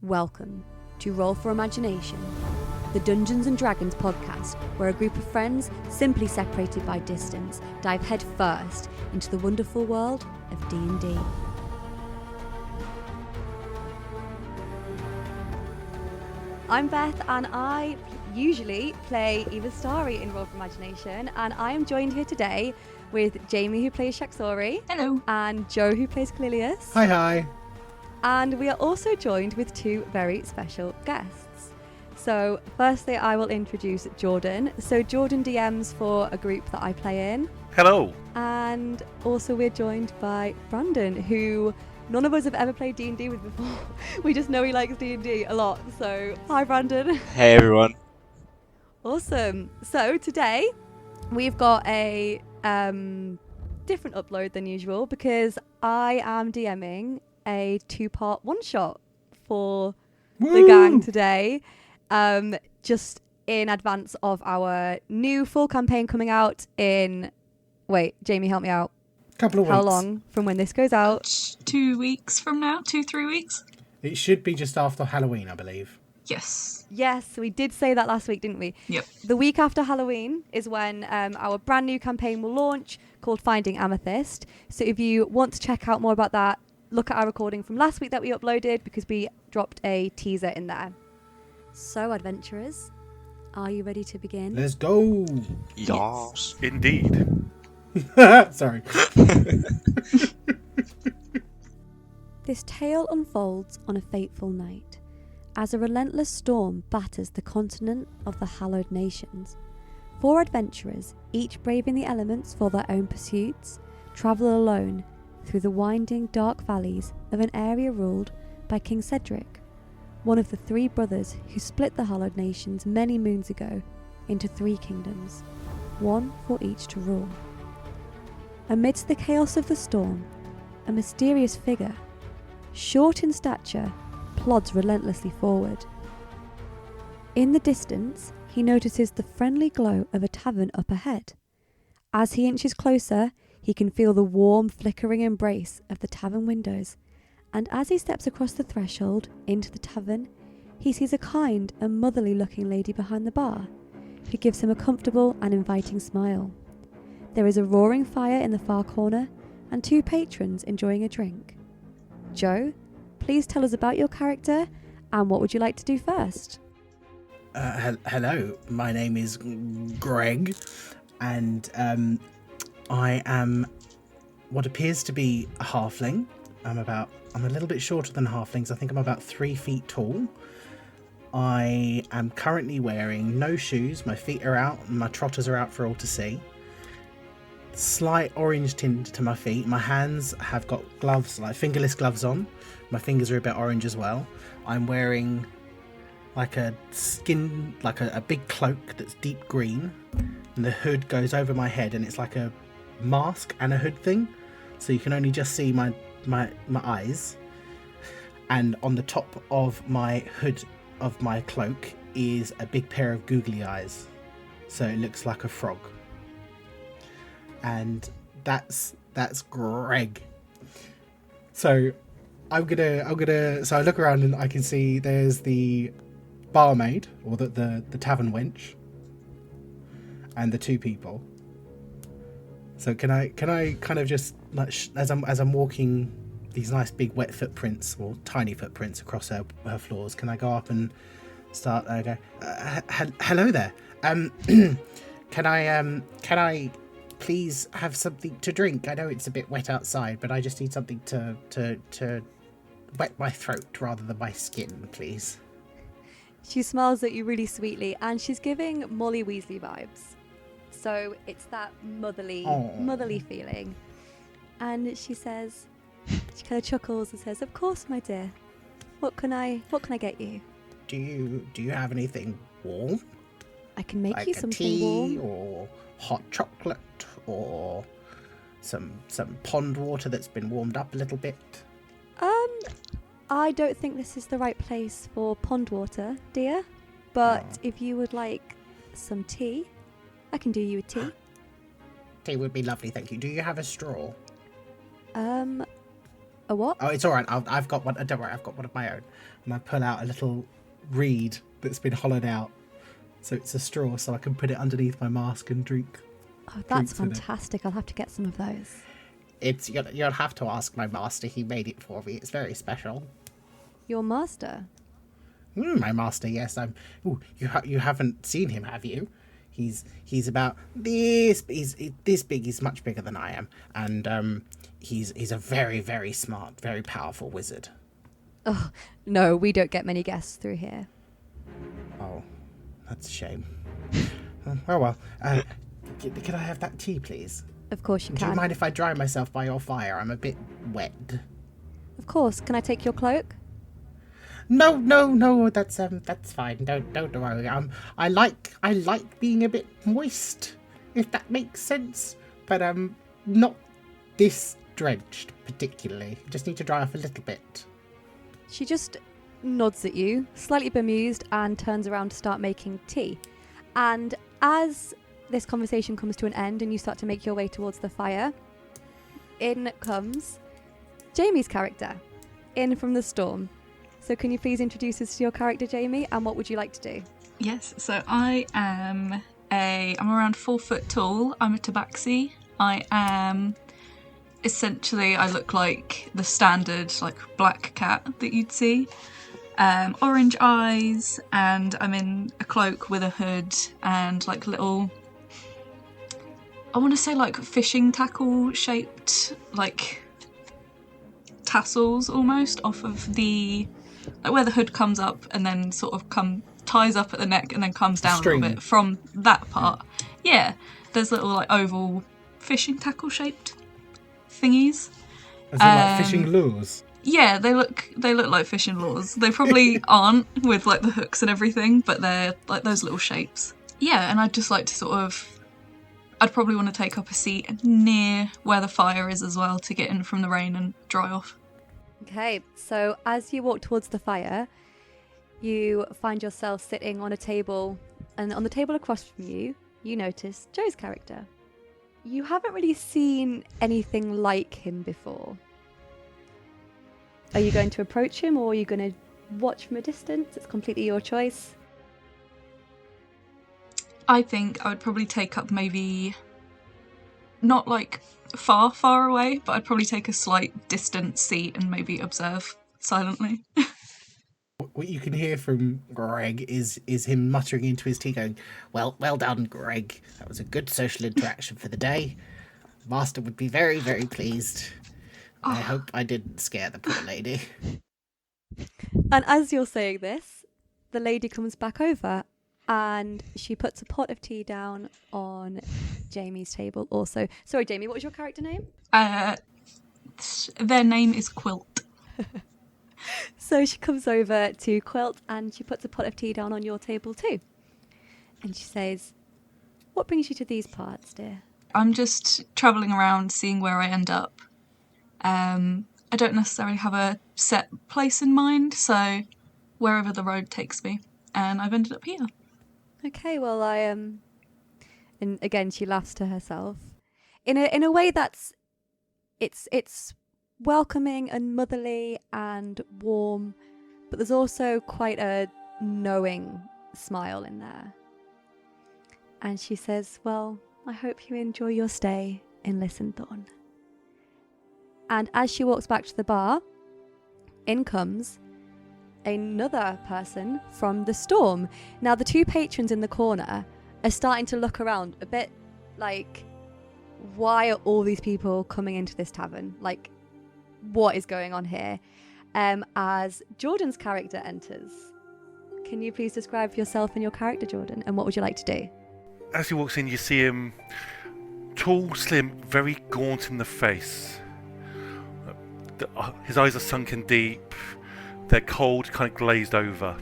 Welcome to Roll for Imagination, the Dungeons & Dragons podcast, where a group of friends, simply separated by distance, dive head first into the wonderful world of D&D. I'm Beth, and I usually play Eva Starry in Roll for Imagination, and I am joined here today with Jamie, who plays Shaxori. Hello. And Joe, who plays Calilius. Hi, hi. And we are also joined with two very special guests. So firstly, I will introduce Jordan. So Jordan DMs for a group that I play in. Hello. And also we're joined by Brandon, who none of us have ever played D&D with before. We just know he likes D&D a lot. So hi, Brandon. Hey, everyone. Awesome. So today we've got a different upload than usual because I am DMing a 2-part one-shot for the gang today, just in advance of our new full campaign coming out in... Wait, Jamie, help me out. Couple of weeks. How long from when this goes out? 2 weeks from now, 3 weeks. It should be just after Halloween, I believe. Yes. Yes, we did say that last week, didn't we? Yep. The week after Halloween is when our brand new campaign will launch called Finding Amethyst. So if you want to check out more about that, look at our recording from last week that we uploaded because we dropped a teaser in there. So, adventurers, are you ready to begin? Let's go. Yes. Indeed. Sorry. This tale unfolds on a fateful night, as a relentless storm batters the continent of the hallowed nations. 4 adventurers, each braving the elements for their own pursuits, travel alone through the winding dark valleys of an area ruled by King Cedric, one of the 3 brothers who split the hallowed nations many moons ago into 3 kingdoms, one for each to rule. Amidst the chaos of the storm, a mysterious figure, short in stature, plods relentlessly forward. In the distance, he notices the friendly glow of a tavern up ahead. As he inches closer, he can feel the warm, flickering embrace of the tavern windows, and as he steps across the threshold into the tavern, he sees a kind and motherly-looking lady behind the bar, who gives him a comfortable and inviting smile. There is a roaring fire in the far corner, and 2 patrons enjoying a drink. Joe, please tell us about your character, and what would you like to do first? Hello, my name is Greg, and I am what appears to be a halfling. I'm a little bit shorter than halflings. I think I'm about 3 feet tall. I am currently wearing no shoes. My feet are out, and my trotters are out for all to see. Slight orange tint to my feet. My hands have got gloves, like fingerless gloves on. My fingers are a bit orange as well. I'm wearing like a big cloak that's deep green, and the hood goes over my head, and it's like a mask and a hood thing, so you can only just see my eyes. And on the top of my hood of my cloak is a big pair of googly eyes, so it looks like a frog. And that's Greg. So I'm gonna so I look around and I can see there's the barmaid, or the tavern wench, and the 2 people. So can I kind of just, like, as I'm walking these nice big wet footprints, or tiny footprints across her floors, can I go up and start go, hello there, can I please have something to drink? I know it's a bit wet outside, but I just need something to wet my throat rather than my skin, please. She smiles at you really sweetly, and she's giving Molly Weasley vibes. So it's that motherly feeling. And she says, she kind of chuckles and says, "Of course, my dear. What can I get you? Do you have anything warm? I can make like you a something tea warm. or hot chocolate, or some pond water that's been warmed up a little bit." I don't think this is the right place for pond water, dear. But if you would like some tea, I can do you a tea. Tea would be lovely, thank you. Do you have a straw? A what? Oh, it's all right. I've got one. Don't worry, I've got one of my own. And I pull out a little reed that's been hollowed out, so it's a straw, so I can put it underneath my mask and drink. Oh, that's fantastic. I'll have to get some of those. You'll have to ask my master. He made it for me. It's very special. Your master? My master, yes. You haven't seen him, have you? He's about this. He's this big. He's much bigger than I am, and he's a very, very smart, very powerful wizard. Oh no, we don't get many guests through here. Oh, that's a shame. Well. Can I have that tea, please? Of course you can. Do you mind if I dry myself by your fire? I'm a bit wet. Of course. Can I take your cloak? No. That's fine. Don't worry. I like being a bit moist, if that makes sense. But not this drenched particularly. Just need to dry off a little bit. She just nods at you, slightly bemused, and turns around to start making tea. And as this conversation comes to an end and you start to make your way towards the fire, in comes Jamie's character, in from the storm. So can you please introduce us to your character, Jamie, and what would you like to do? Yes, so I'm around 4 foot tall. I'm a tabaxi. I look like the standard black cat that you'd see. Orange eyes, and I'm in a cloak with a hood and little, I want to say fishing tackle shaped tassels almost off of the where the hood comes up and then sort of ties up at the neck and then comes down a little bit from that part. Yeah, there's little oval fishing tackle shaped thingies. Is it like fishing lures? Yeah, they look like fishing lures. They probably aren't with the hooks and everything, but they're those little shapes. Yeah, and I'd just like to I'd probably want to take up a seat near where the fire is as well to get in from the rain and dry off. Okay, so as you walk towards the fire, you find yourself sitting on a table, and on the table across from you, you notice Joe's character. You haven't really seen anything like him before. Are you going to approach him, or are you going to watch from a distance? It's completely your choice. I think I would probably take up maybe not far away, but I'd probably take a slight distant seat and maybe observe silently. What you can hear from Greg is him muttering into his tea going, well done, Greg. That was a good social interaction for the day. Master would be very, very pleased. I hope I didn't scare the poor lady. And as you're saying this, the lady comes back over and she puts a pot of tea down on Jamie's table also. Sorry, Jamie, what was your character name? Their name is Quilt. So she comes over to Quilt and she puts a pot of tea down on your table too. And she says, what brings you to these parts, dear? I'm just travelling around seeing where I end up. I don't necessarily have a set place in mind, so wherever the road takes me. And I've ended up here. Okay, well, and again, she laughs to herself in a way that's it's welcoming and motherly and warm, but there's also quite a knowing smile in there. And she says, well, I hope you enjoy your stay in Lysinthorne. And as she walks back to the bar, in comes another person from the storm. Now, the two patrons in the corner are starting to look around a bit like, why are all these people coming into this tavern? What is going on here? As Jordan's character enters. Can you please describe yourself and your character, Jordan, and what would you like to do? As he walks in, you see him tall, slim, very gaunt in the face. His eyes are sunken deep. They're cold, kind of glazed over.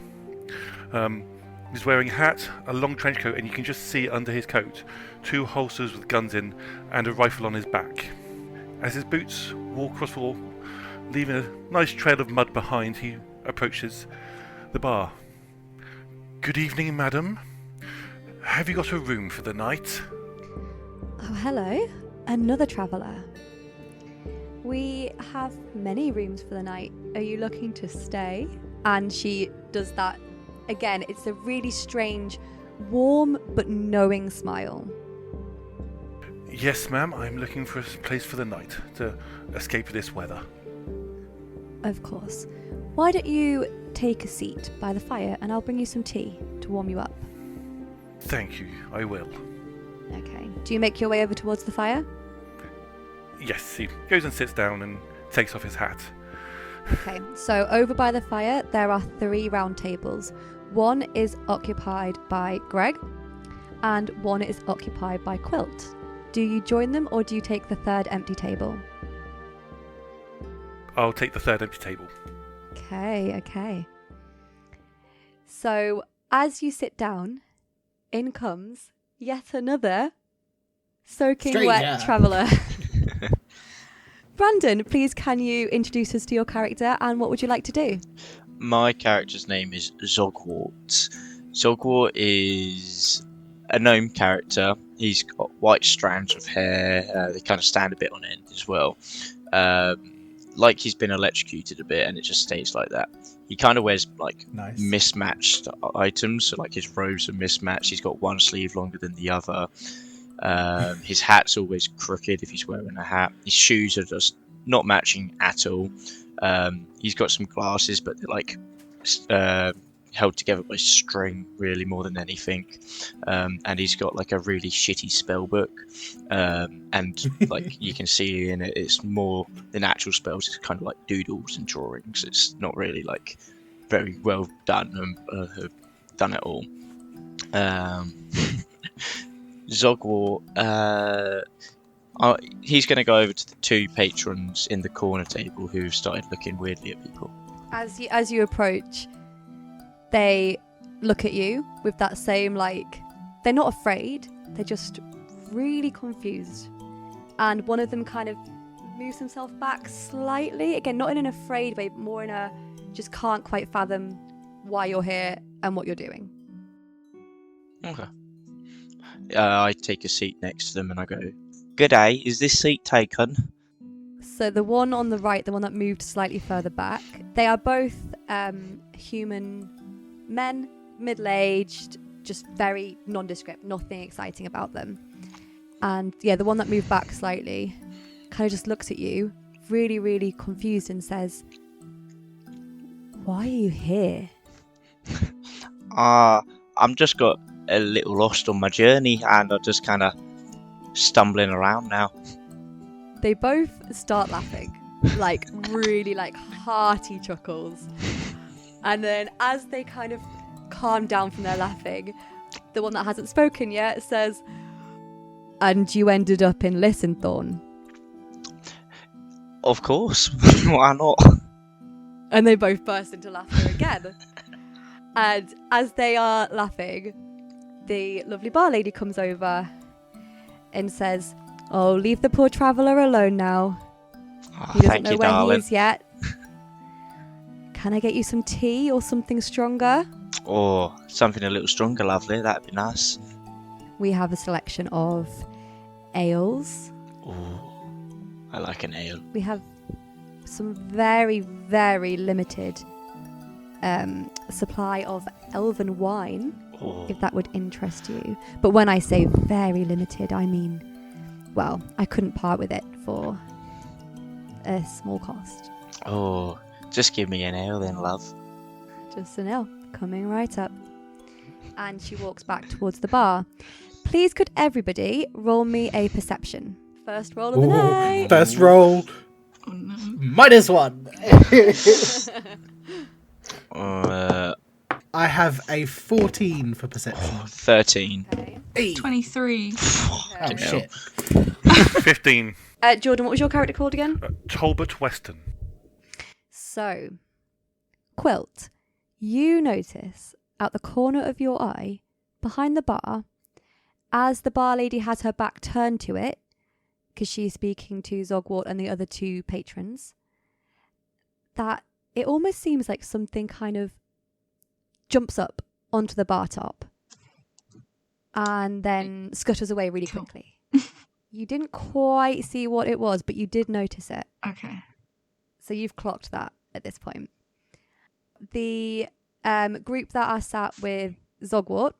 He's wearing a hat, a long trench coat, and you can just see under his coat 2 holsters with guns in and a rifle on his back. As his boots walk across the floor, leaving a nice trail of mud behind, he approaches the bar. Good evening, madam. Have you got a room for the night? Oh, hello. Another traveller. We have many rooms for the night. Are you looking to stay? And she does that again. It's a really strange, warm but knowing smile. Yes, ma'am. I'm looking for a place for the night to escape this weather. Of course. Why don't you take a seat by the fire and I'll bring you some tea to warm you up. Thank you. I will. Okay. Do you make your way over towards the fire? Yes, he goes and sits down and takes off his hat. Okay. So over by the fire, there are 3 round tables. One is occupied by Greg and one is occupied by Quilt. Do you join them or do you take the 3rd empty table? I'll take the 3rd empty table. Okay. So as you sit down, in comes yet another soaking wet traveller. Brandon, please can you introduce us to your character and what would you like to do? My character's name is Zogwart. Zogwart is a gnome character. He's got white strands of hair. They kind of stand a bit on end as well. Like he's been electrocuted a bit and it just stays like that. He kind of wears like mismatched items, so like his robes are mismatched. He's got one sleeve longer than the other. His hat's always crooked if he's wearing a hat. His shoes are just not matching at all. He's got some glasses, but they're like held together by string, really, more than anything. And he's got like a really shitty spell book. And like you can see in it, it's more than actual spells. It's kind of like doodles and drawings. It's not really like very well done and have done it all. Zogwart, he's going to go over to the 2 patrons in the corner table who've started looking weirdly at people. As you approach, they look at you with that same, like, they're not afraid, they're just really confused. And one of them kind of moves himself back slightly, again, not in an afraid way, but more in a just can't quite fathom why you're here and what you're doing. Okay. I take a seat next to them and I go, "G'day, is this seat taken?" So the one on the right, the one that moved slightly further back, they are both human men, middle-aged, just very nondescript, nothing exciting about them. And yeah, the one that moved back slightly kind of just looks at you, really, really confused and says, "Why are you here?" I'm just got a little lost on my journey and I'm just kind of stumbling around now. They both start laughing, like really like hearty chuckles. And then as they kind of calm down from their laughing, the one that hasn't spoken yet says, "And you ended up in Lysinthorne?" Of course, why not? And they both burst into laughter again. And as they are laughing, the lovely bar lady comes over and says, "Oh, leave the poor traveller alone now. Oh, He doesn't thank know you, where darling. he is yet. Can I get you some tea or something stronger?" Or something a little stronger, lovely. That'd be nice. We have a selection of ales. Oh, I like an ale. We have some very, very limited supply of elven wine, Oh, if that would interest you. But when I say very limited, I mean, well, I couldn't part with it for a small cost. oh, just give me an ale then, love. Just an ale, coming right up. And she walks back towards the bar. Please could everybody roll me a perception. First roll of the night. First roll. Oh no. -1. I have a 14 for perception. 13. Okay. Hey. 23. Oh, Fucking hell. shit. 15. Jordan, what was your character called again? Talbot Weston. So, Quilt, you notice out the corner of your eye, behind the bar, as the bar lady has her back turned to it, because she's speaking to Zogwart and the other 2 patrons, that it almost seems like something kind of jumps up onto the bar top and then scutters away really quickly. You didn't quite see what it was, but you did notice it. Okay. So you've clocked that at this point. The group that are sat with Zogwart,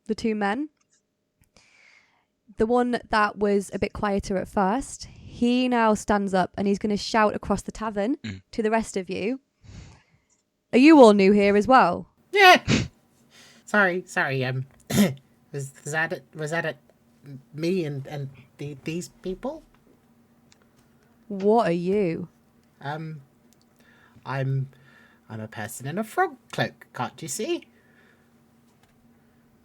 the two men, the one that was a bit quieter at first, he now stands up and he's going to shout across the tavern to the rest of you. Are you all new here as well? Yeah. Sorry. was that me and these people? What are you? I'm a person in a frog cloak, can't you see?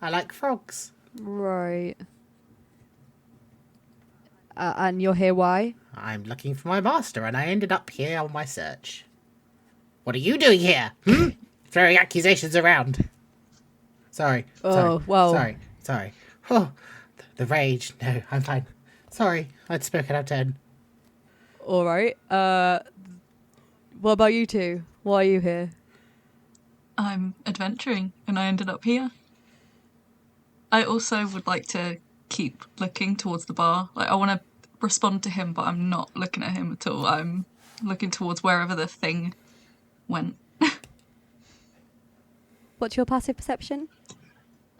I like frogs. Right. And you're here why? I'm looking for my master, and I ended up here on my search. What are you doing here? Throwing accusations around. Sorry. Sorry. Oh, the rage. No, I'm fine. Sorry, I'd spoken out of turn. All right. What about you two? Why are you here? I'm adventuring, and I ended up here. I also would like to keep looking towards the bar. Like, I want to respond to him, but I'm not looking at him at all. I'm looking towards wherever the thing went. What's your passive perception?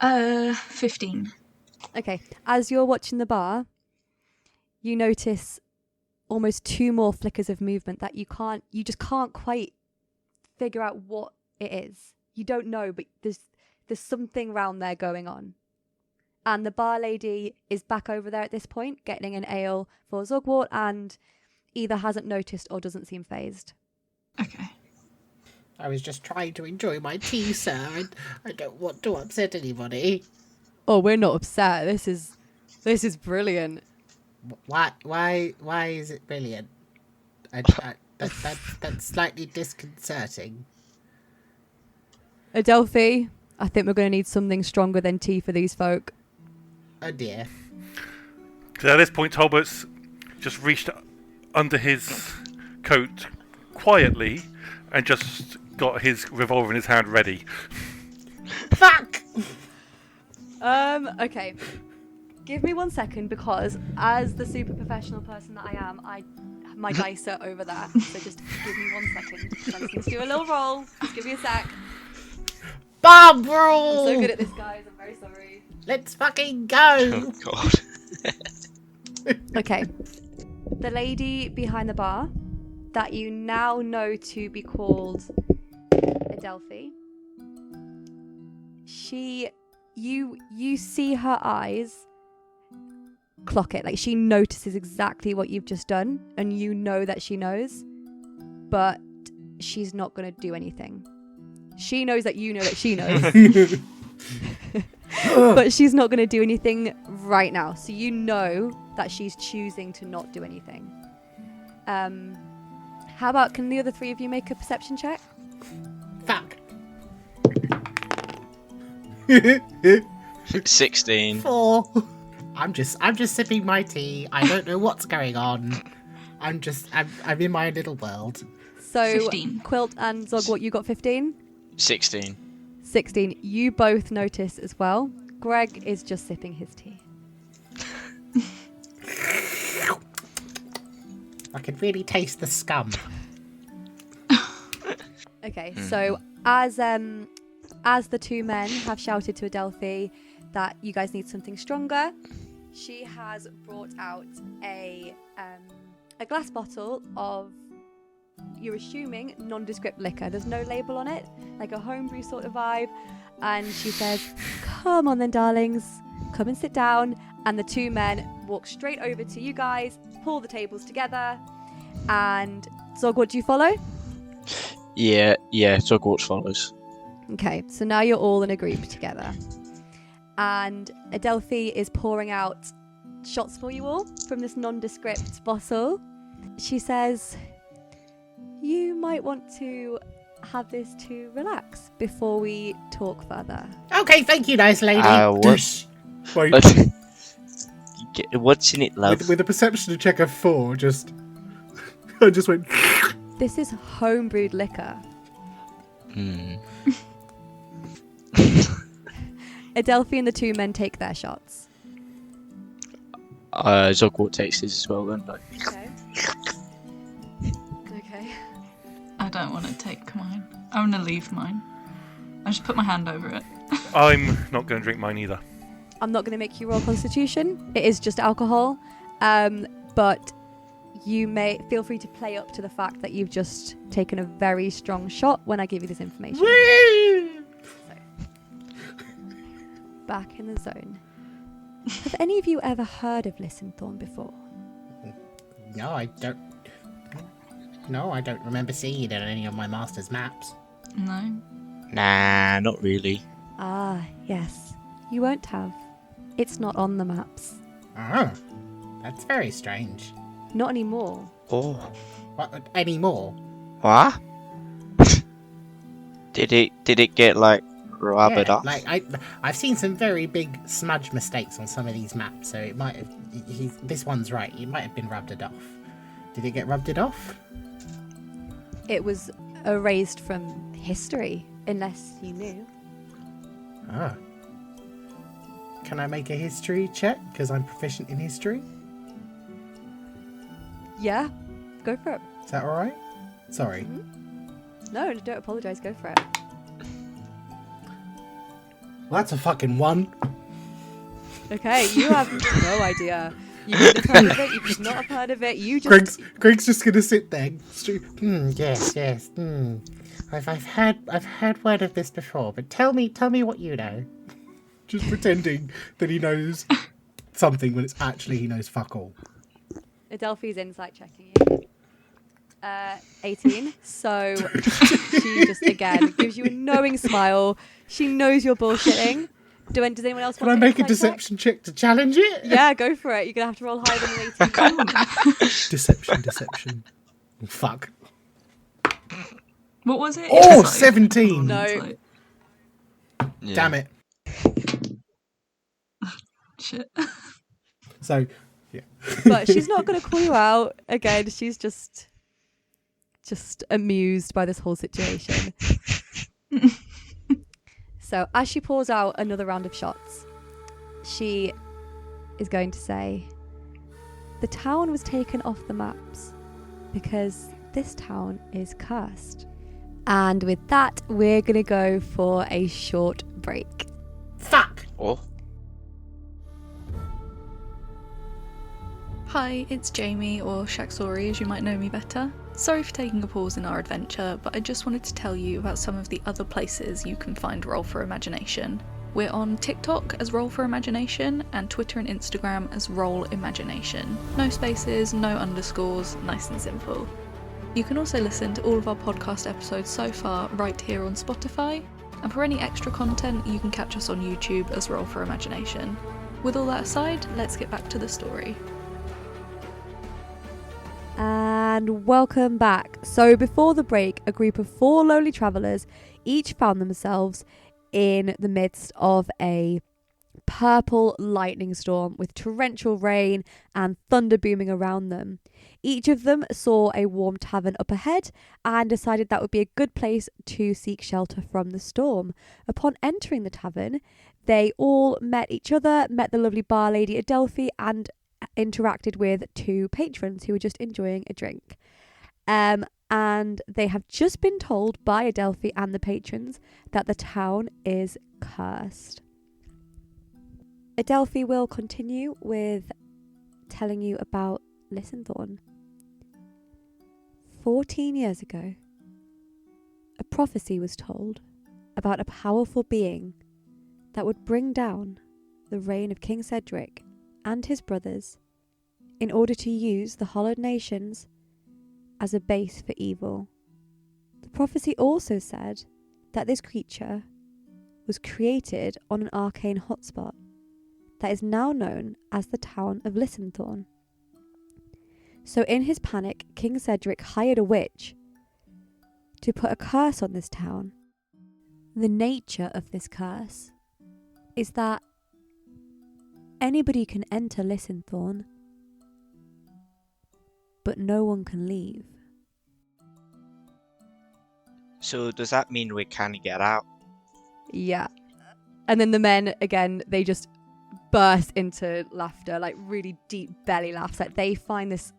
15. Okay. As you're watching the bar, you notice almost 2 more flickers of movement that you just can't quite figure out what it is. You don't know, but there's something around there going on. And the bar lady is back over there at this point, getting an ale for Zogwart, and either hasn't noticed or doesn't seem phased. Okay. I was just trying to enjoy my tea, sir. I don't want to upset anybody. Oh, we're not upset. This is brilliant. Why is it brilliant? That's slightly disconcerting. Adelphi, I think we're going to need something stronger than tea for these folk. Oh dear. So at this point, Talbot's just reached under his coat quietly and just got his revolver in his hand ready. Fuck! Okay. Give me 1 second, because as the super professional person that I am, my dice are over there. So just give me 1 second. I just need to do a little roll. Just give me a sec. Bomb roll! I'm so good at this, guys. I'm very sorry. Let's fucking go! Oh god. Okay. The lady behind the bar that you now know to be called Adelphi. You see her eyes clock it. Like, she notices exactly what you've just done, and you know that she knows, but she's not going to do anything. She knows that you know that she knows. But she's not going to do anything right now. So you know that she's choosing to not do anything. How about, can the other 3 of you make a perception check? Fuck. 16. 4. I'm just sipping my tea. I don't know what's going on. I'm in my little world. So 15. Quilt and Zogwart, you got 15? 16. 16. You both notice as well. Greg is just sipping his tea. I can really taste the scum. Okay, so as the 2 men have shouted to Adelphi that you guys need something stronger, she has brought out a glass bottle of, you're assuming, nondescript liquor. There's no label on it, like a homebrew sort of vibe. And she says, "Come on then, darlings, come and sit down." And the 2 men walk straight over to you guys, pull the tables together, and Zogwart, do you follow? Yeah, Zogwart follows. Okay, so now you're all in a group together. And Adelphi is pouring out shots for you all from this nondescript bottle. She says, "You might want to have this to relax before we talk further." Okay, thank you, nice lady. What? Wait, What's in it, love? with a perception check of 4, I just went. This is homebrewed liquor. Adelphi and the 2 men take their shots. Zogwart takes his as well then. Like, Okay. Okay. I don't want to take mine. I'm going to leave mine. I just put my hand over it. I'm not going to drink mine either. I'm not going to make you roll Constitution. It is just alcohol. But you may feel free to play up to the fact that you've just taken a very strong shot when I give you this information. So, back in the zone. Have any of you ever heard of Lysinthorne before? No, I don't. No, I don't remember seeing it on any of my master's maps. No. nah, not really. Ah, yes. You won't have. It's not on the maps. Oh, that's very strange. Not anymore. Oh, What anymore? what? Did it get like rubbered off? Like I've seen some very big smudge mistakes on some of these maps, so it might have. This one's right. It might have been rubbed it off. Did it get rubbed it off? It was erased from history, unless you knew. Ah. Can I make a history check? Because I'm proficient in history. Yeah, go for it. Is that all right? Sorry. No, don't apologise, go for it. Well, that's a fucking 1. Okay, you have no idea. You could have heard of it, you could not have heard of it, you just... Greg's just gonna sit there. Yes. I've heard word of this before, but tell me what you know. Just pretending that he knows something when it's actually he knows fuck all. Adelphi's insight checking you. 18. So she just, again, gives you a knowing smile. She knows you're bullshitting. Does anyone else Can want I to make a insight deception check to challenge it? Yeah, go for it. You're going to have to roll higher than an 18. Deception. Oh, fuck. What was it? Oh, Insight? 17. No. Insight. Yeah. Damn it. Shit. So, yeah. But she's not going to call you out. Again, she's just amused by this whole situation. So as she pours out another round of shots, she is going to say, the town was taken off the maps because this town is cursed. And with that, we're going to go for a short break. Fuck. Oh. Hi, it's Jamie, or Shaxori as you might know me better. Sorry for taking a pause in our adventure, but I just wanted to tell you about some of the other places you can find Roll for Imagination. We're on TikTok as Roll for Imagination, and Twitter and Instagram as Roll Imagination. No spaces, no underscores, nice and simple. You can also listen to all of our podcast episodes so far right here on Spotify, and for any extra content you can catch us on YouTube as Roll for Imagination. With all that aside, let's get back to the story. And welcome back. So before the break, a group of 4 lonely travellers each found themselves in the midst of a purple lightning storm with torrential rain and thunder booming around them. Each of them saw a warm tavern up ahead and decided that would be a good place to seek shelter from the storm. Upon entering the tavern, they all met each other, met the lovely bar lady Adelphi, and interacted with 2 patrons who were just enjoying a drink. And they have just been told by Adelphi and the patrons that the town is cursed. Adelphi will continue with telling you about Lysinthorne. 14 years ago, a prophecy was told about a powerful being that would bring down the reign of King Cedric and his brothers in order to use the Hollowed Nations as a base for evil. The prophecy also said that this creature was created on an arcane hotspot that is now known as the town of Lysinthorne. So in his panic, King Cedric hired a witch to put a curse on this town. The nature of this curse is that anybody can enter Lysinthorne, but no one can leave. So does that mean we can't get out? Yeah. And then the men, again, they just burst into laughter, like really deep belly laughs. Like they find this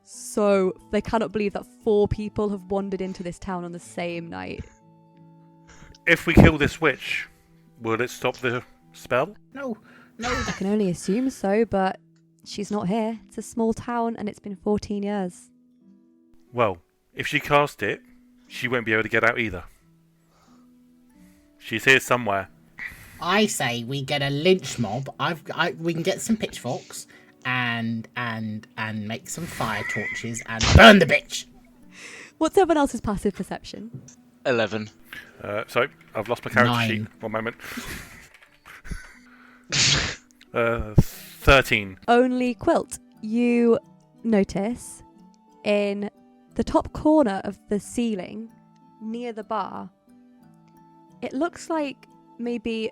they cannot believe that 4 people have wandered into this town on the same night. If we kill this witch, will it stop the spell? No. I can only assume so, but she's not here. It's a small town and it's been 14 years. Well, if she cast it, she won't be able to get out either. She's here somewhere. I say we get a lynch mob. We can get some pitchforks and make some fire torches and burn the bitch. What's everyone else's passive perception? 11. Sorry, I've lost my character 9. sheet. 1 moment. 13. Only Quilt, you notice in the top corner of the ceiling near the bar, it looks like maybe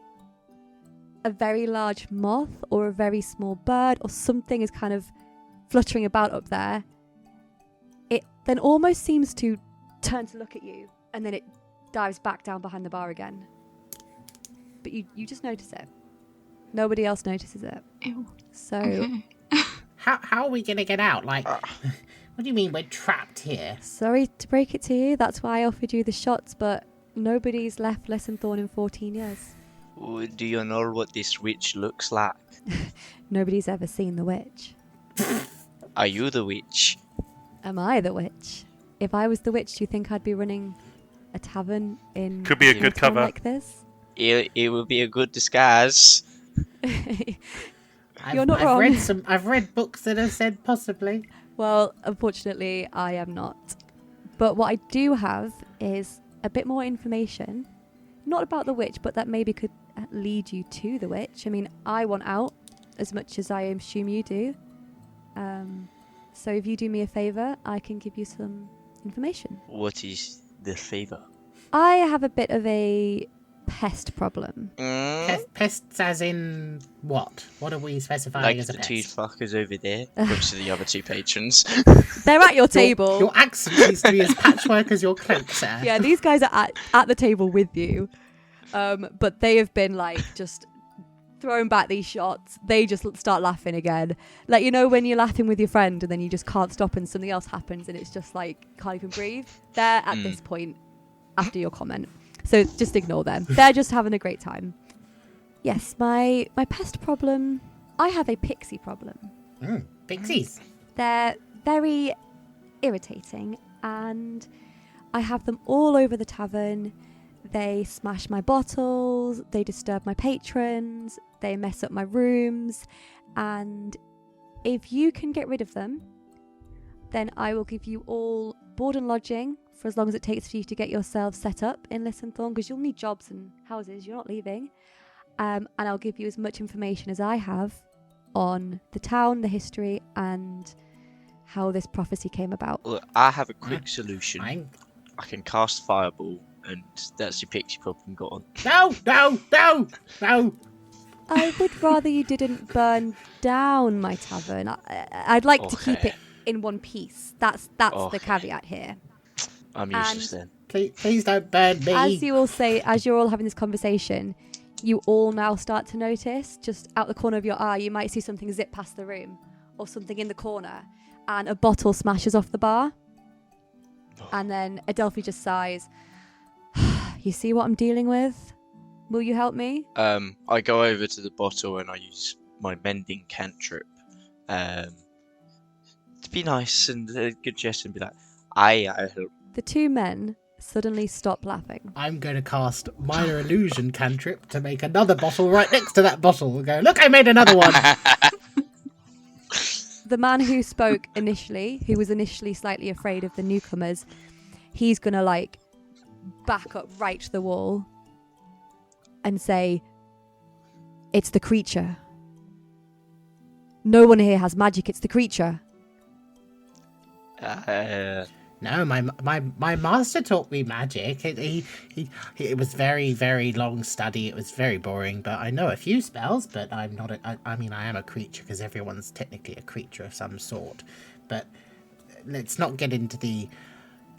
a very large moth or a very small bird or something is kind of fluttering about up there. It then almost seems to turn to look at you and then it dives back down behind the bar again. But you just notice it. Nobody else notices it. Ew. So Okay. How are we gonna get out? Like, what do you mean we're trapped here? sorry to break it to you, that's why I offered you the shots, but nobody's left Lysinthorne in 14 years. Do you know what this witch looks like? Nobody's ever seen the witch. Are you the witch? Am I the witch? If I was the witch, do you think I'd be running a tavern in Could be a a good town cover. like this? It would be a good disguise. You're not wrong. I've read books that have said possibly. Well, unfortunately, I am not. But what I do have is a bit more information, not about the witch, but that maybe could lead you to the witch. I mean, I want out as much as I assume you do. So if you do me a favour, I can give you some information. What is the favour? I have a bit of a pest problem. Pests as in what? What are we specifying Like as a the pest? 2 fuckers over there, which to the other 2 patrons. They're at your table. Your accent needs to be as patchwork as your cloak, sir. Yeah, these guys are at the table with you. But they have been like just throwing back these shots. They just start laughing again. Like, you know when you're laughing with your friend and then you just can't stop and something else happens and it's just like, can't even breathe? They're at this point after your comment. So just ignore them. They're just having a great time. Yes, my pest problem, I have a pixie problem. Pixies. They're very irritating and I have them all over the tavern. They smash my bottles, they disturb my patrons, they mess up my rooms, and if you can get rid of them, then I will give you all board and lodging for as long as it takes for you to get yourselves set up in Lysinthorne, because you'll need jobs and houses, you're not leaving. And I'll give you as much information as I have on the town, the history, and how this prophecy came about. Look, I have a quick solution. Fine. I can cast Fireball, and that's your pixie problem gone. No. I would rather you didn't burn down my tavern. I'd like to keep Okay. it in one piece. That's Okay. the caveat here. I'm useless then. Please don't burn me. As you all say, as you're all having this conversation, you all now start to notice, just out the corner of your eye, you might see something zip past the room or something in the corner, and a bottle smashes off the bar. And then Adelphi just sighs. You see what I'm dealing with? Will you help me? I go over to the bottle and I use my mending cantrip to be nice and a good gesture and be like, I help. The 2 men suddenly stop laughing. I'm going to cast Minor Illusion cantrip to make another bottle right next to that bottle and go, look, I made another one. The man who spoke initially, who was initially slightly afraid of the newcomers, he's going to like back up right to the wall and say, it's the creature. No one here has magic, it's the creature. No, my master taught me magic. It was very, very long study. It was very boring, but I know a few spells, but I'm not I mean, I am a creature because everyone's technically a creature of some sort. But let's not get into the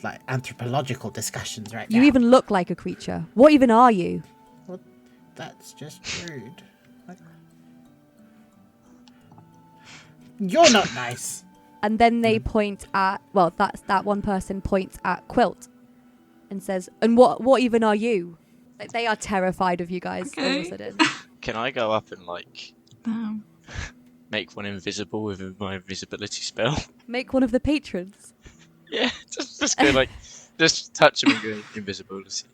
like anthropological discussions right now. You even look like a creature. What even are you? Well, that's just rude. You're not nice. And then they point at, well, that one person points at Quilt and says, and what even are you? Like, they are terrified of you guys all of a sudden. Can I go up and like Damn. make one invisible with my invisibility spell? Make one of the patrons. Yeah, just go like, just touch him and go invisibility.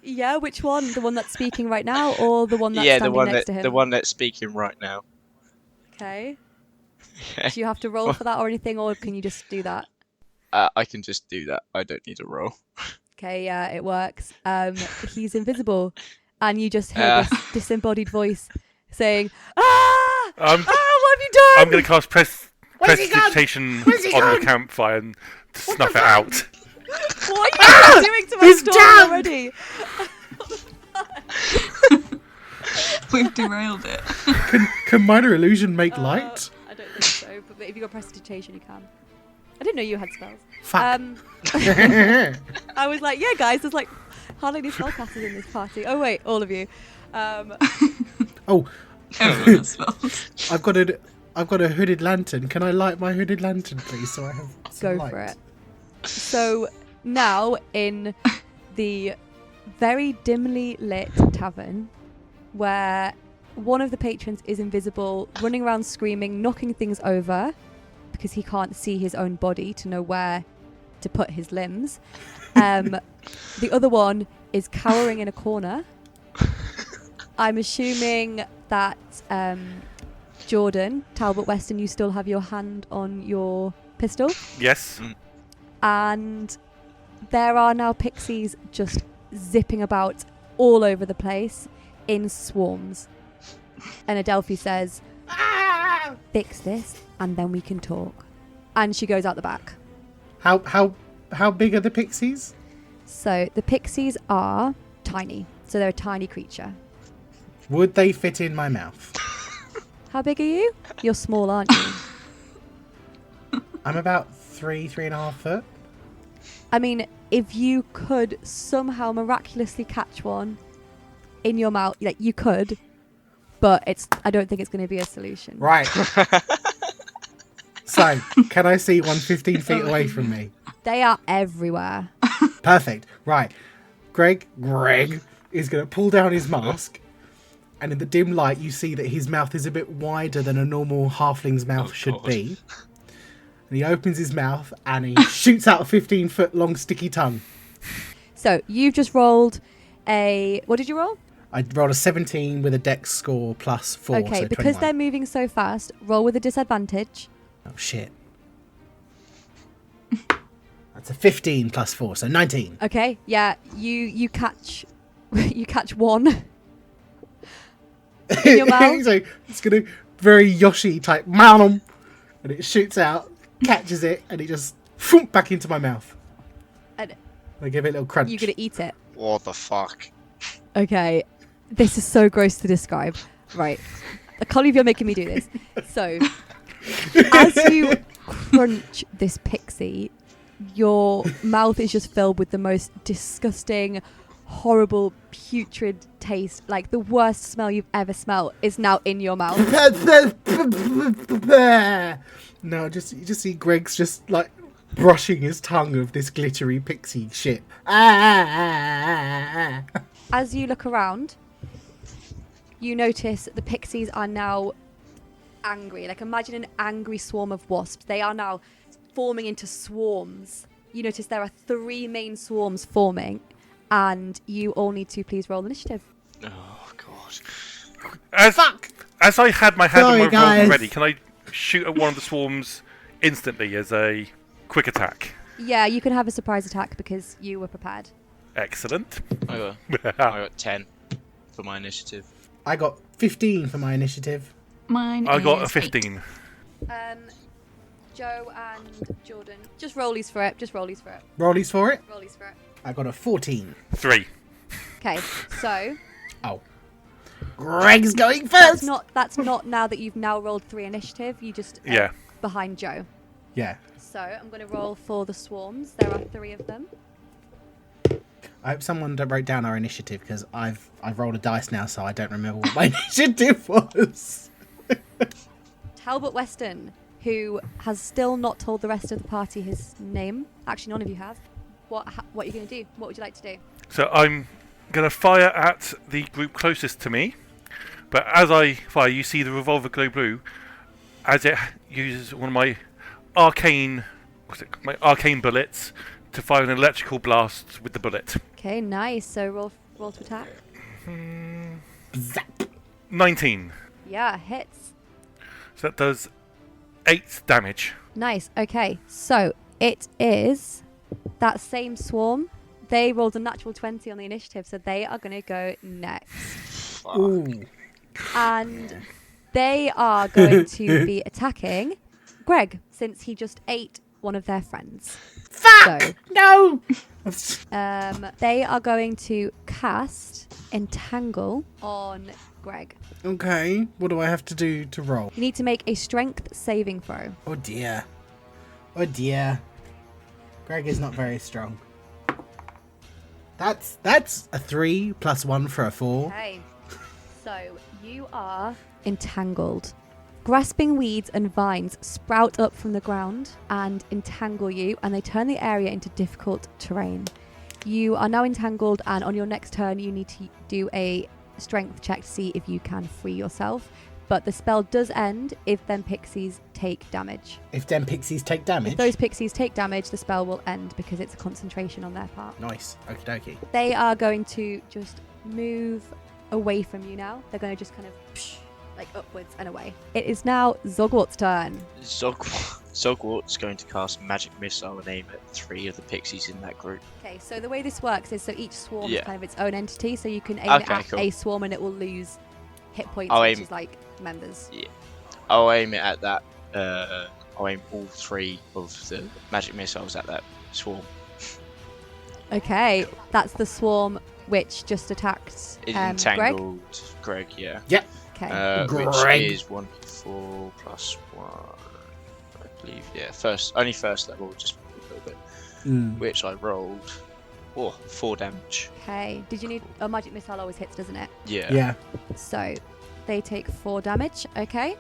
Yeah, which one? The one that's speaking right now, or the one that's Yeah, standing next to him? the one that's speaking right now. Okay. Okay. Do you have to roll for that or anything, or can you just do that? I can just do that. I don't need a roll. Okay, yeah, it works. He's invisible, and you just hear this disembodied voice saying, "Ah! What have you done?" I'm going to cast Where's he gone? prestidigitation Where's he on gone? the campfire and snuff it out. What are you doing to my He's story down! already? We've derailed it. Can minor illusion make light? I don't think so, but if you got prestidigitation, you can. I didn't know you had spells. Fuck. I was like, yeah, guys, there's like hardly any spellcasters in this party. Oh wait, all of you. Oh, Everyone has spells. I've got a hooded lantern. Can I light my hooded lantern, please, so I have some Go light? for it. So now in the very dimly lit tavern, where one of the patrons is invisible, running around screaming, knocking things over because he can't see his own body to know where to put his limbs. The other one is cowering in a corner. I'm assuming that Jordan, Talbot Weston, you still have your hand on your pistol. Yes. And there are now pixies just zipping about all over the place in swarms. And Adelphi says, fix this and then we can talk. And she goes out the back. How big are the pixies? So the pixies are tiny. So they're a tiny creature. Would they fit in my mouth? How big are you? You're small, aren't you? I'm about 3.5 foot. I mean, if you could somehow miraculously catch one in your mouth, like you could, but I don't think it's going to be a solution. Right. So, can I see one 15 feet away from me? They are everywhere. Perfect. Right. Greg is going to pull down his mask, and in the dim light, you see that his mouth is a bit wider than a normal halfling's mouth should be. And he opens his mouth and he shoots out a 15-foot long sticky tongue. So you've just rolled what did you roll? I rolled a 17 with a dex score plus 4. Okay, so because 21. they're moving so fast, roll with a disadvantage. Oh shit. That's a 15 plus 4, so 19. Okay, yeah, you catch one in your mouth. So it's gonna very Yoshi type and it shoots out, catches it, and it just thump back into my mouth. And I give it a little crunch. you're gonna eat it. What the fuck? Okay, this is so gross to describe. Right, I can't believe you're making me do this. So, as you crunch this pixie, your mouth is just filled with the most disgusting, horrible, putrid taste. Like the worst smell you've ever smelled is now in your mouth. No, you just see Greg's just like brushing his tongue of this glittery pixie shit. As you look around, you notice the pixies are now angry. Like imagine an angry swarm of wasps. They are now forming into swarms. You notice there are 3 main swarms forming, and you all need to please roll initiative. Oh god. As I had my hand on Sorry, my revolver guys. ready, can I shoot at one of the swarms instantly as a quick attack? Yeah, you can have a surprise attack because you were prepared. Excellent. I got 10 for my initiative. I got 15 for my initiative. Mine I got a is 15. Joe and Jordan, just rollies for it. Rollies for it. Rollies for it. I got a 14. 3. Okay, so Oh. Greg's going first! that's not now that you've now rolled 3 initiative. You just Yeah. behind Joe. Yeah. So I'm going to roll for the swarms. There are 3 of them. I hope someone wrote down our initiative because I've rolled a dice now, so I don't remember what my initiative was. Talbot Weston, who has still not told the rest of the party his name. Actually, none of you have. What are you going to do? What would you like to do? So I'm going to fire at the group closest to me. But as I fire, you see the revolver glow blue as it uses one of my arcane bullets to fire an electrical blast with the bullet. Okay, nice. So roll to attack. Zap. 19. Yeah, hits. So that does 8 damage. Nice. Okay, so it is that same swarm. They rolled a natural 20 on the initiative, so they are going to go next. Ooh. And they are going to be attacking Greg, since he just ate one of their friends. Fuck! So, No! they are going to cast Entangle on Greg. Okay, what do I have to do to roll? You need to make a strength saving throw. Oh dear. Oh dear. Greg is not very strong. That's a 3 plus 1 for a 4. Okay, so you are entangled. Grasping weeds and vines sprout up from the ground and entangle you, and they turn the area into difficult terrain. You are now entangled, and on your next turn you need to do a strength check to see if you can free yourself. But the spell does end if them pixies take damage. If them pixies take damage? If those pixies take damage, the spell will end because it's a concentration on their part. Nice. Okie dokie. They are going to just move away from you now. They're going to just kind of like upwards and away. It is now Zogwart's turn. Zogwart's going to cast Magic Missile and aim at 3 of the pixies in that group. Okay, so the way this works is so each swarm Yeah. is kind of its own entity, so you can aim it at cool. a swarm and it will lose hit points, I'll which aim- is like members. I'll aim it at that. I'll aim all 3 of the magic missiles at that swarm. Okay, that's the swarm which just attacked Greg. Entangled Greg, yeah. Yep. Okay. Which Greg. is 1d4 plus 1, I believe. Yeah, only first level, just a little bit. Which I rolled. 4 damage. Okay. Did you need a magic missile? Always hits, doesn't it? Yeah. Yeah. So they take 4 damage. Okay.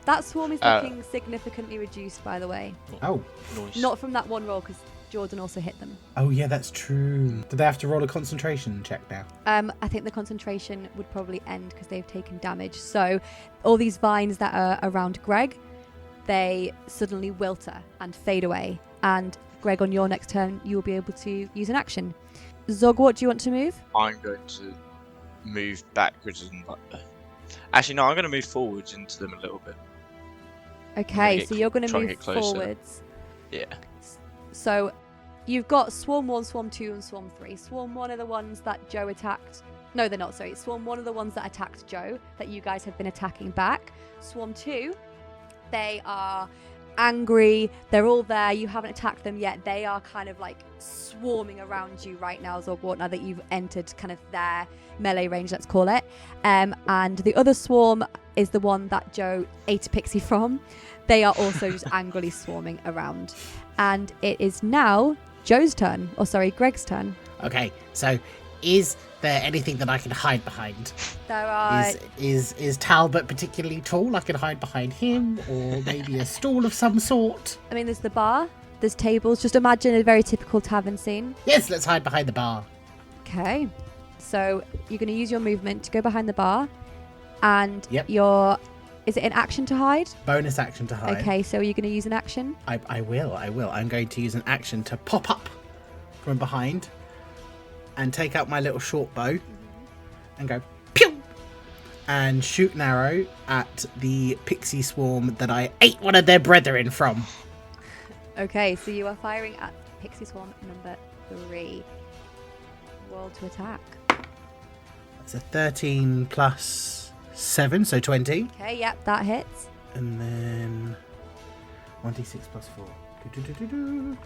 That swarm is looking significantly reduced, by the way. Oh. Nice. Not from that one roll, because Jordan also hit them. Oh yeah, that's true. Do they have to roll a concentration check now? I think the concentration would probably end because they've taken damage. So all these vines that are around Greg, they suddenly wilter and fade away. And Greg, on your next turn, you will be able to use an action. Zogwart, do you want to move? I'm going to move backwards and actually no, I'm going to move forwards into them a little bit. Okay, so you're going to try and move get closer. forwards. Yeah. So you've got Swarm 1, Swarm 2, and Swarm 3. Swarm 1 are the ones that Joe attacked. No, they're not, sorry. Swarm 1 are the ones that attacked Joe, that you guys have been attacking back. Swarm 2, they are angry. They're all there. You haven't attacked them yet. They are kind of like swarming around you right now, Zogwart, now that you've entered kind of their melee range, let's call it. And the other swarm is the one that Joe ate a pixie from. They are also just angrily swarming around. And it is now Greg's turn. Okay, so is there anything that I can hide behind? There are... Is Talbot particularly tall? I can hide behind him, or maybe a stall of some sort. I mean, there's the bar, there's tables. Just imagine a very typical tavern scene. Yes, let's hide behind the bar. Okay. So you're going to use your movement to go behind the bar. And Yep. Is it an action to hide? Bonus action to hide. Okay, so you're going to use an action? I will. I'm going to use an action to pop up from behind and take out my little short bow and go pew and shoot an arrow at the pixie swarm that I ate one of their brethren from. Okay, so you are firing at Pixie Swarm number 3. Roll to attack. That's a 13 plus 7, so 20. Okay, yep, that hits. And then 1d6 plus 4. Do-do-do-do-do.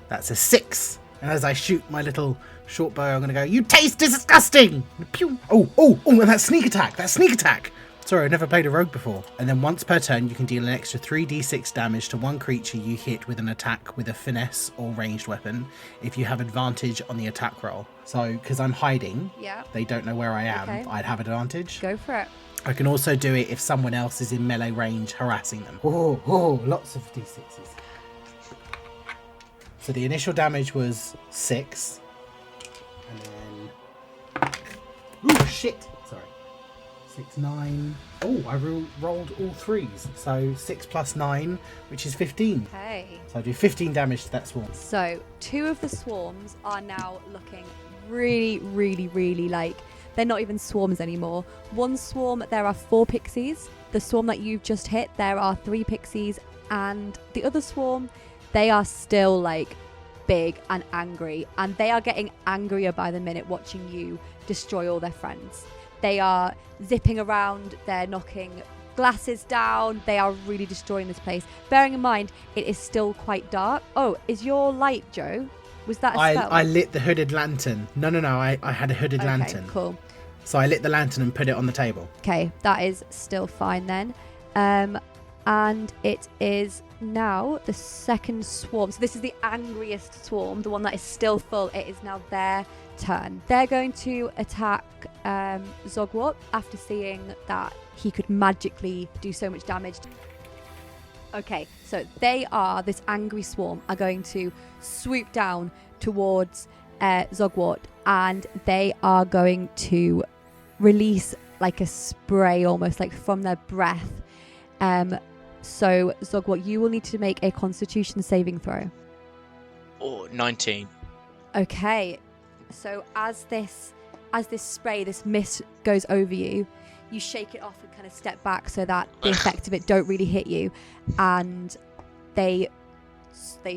That's a 6. And as I shoot my little short bow, I'm going to go, "You taste disgusting!" Pew! Oh, and that sneak attack! Sorry, I've never played a rogue before. And then once per turn, you can deal an extra 3d6 damage to one creature you hit with an attack with a finesse or ranged weapon if you have advantage on the attack roll. So, because I'm hiding, they don't know where I am, I'd have advantage. Go for it. I can also do it if someone else is in melee range harassing them. Oh, lots of d6s. So the initial damage was 6. And then... Ooh, shit! Sorry. 6, 9... Oh, I rolled all 3s. So 6 plus 9, which is 15. Okay. So I do 15 damage to that swarm. So 2 of the swarms are now looking really, really, really like... They're not even swarms anymore. One swarm, there are 4 pixies. The swarm that you've just hit, there are 3 pixies. And the other swarm, they are still like big and angry. And they are getting angrier by the minute watching you destroy all their friends. They are zipping around. They're knocking glasses down. They are really destroying this place. Bearing in mind, it is still quite dark. Oh, is your light, Joe? Was that a spell? I lit the hooded lantern. No, I had a hooded lantern. Cool. So I lit the lantern and put it on the table. Okay, that is still fine then. And it is now the second swarm. So this is the angriest swarm, the one that is still full. It is now their turn. They're going to attack Zogwart after seeing that he could magically do so much damage. Okay, so this angry swarm are going to swoop down towards Zogwart, and they are going to release like a spray almost like from their breath. So Zogwart, you will need to make a Constitution saving throw. Oh, 19. Okay, so as this spray, this mist goes over you, you shake it off and kind of step back so that the effects of it don't really hit you, and they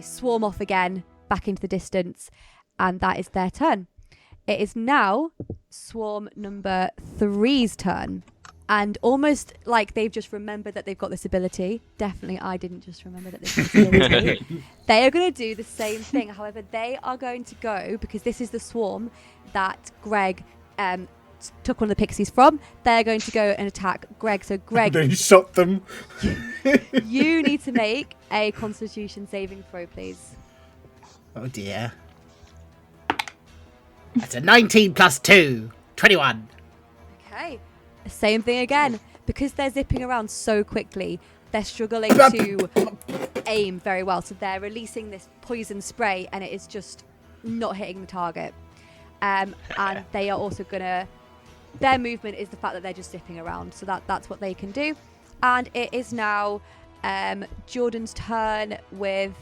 swarm off again back into the distance, and that is their turn. It is now swarm number 3's turn, and almost like they've just remembered that they've got this ability. Definitely I didn't just remember that they've got this ability. They are going to do the same thing. However, they are going to go, because this is the swarm that Greg took one of the pixies from. They're going to go and attack Greg. So Greg, They shot them. you need to make a Constitution saving throw, please. Oh dear. That's a 19 plus 2. 21. Okay. Same thing again. Because they're zipping around so quickly, they're struggling to aim very well. So they're releasing this poison spray, and it is just not hitting the target. And they are also going to... Their movement is the fact that they're just zipping around. So that's what they can do. And it is now Jordan's turn with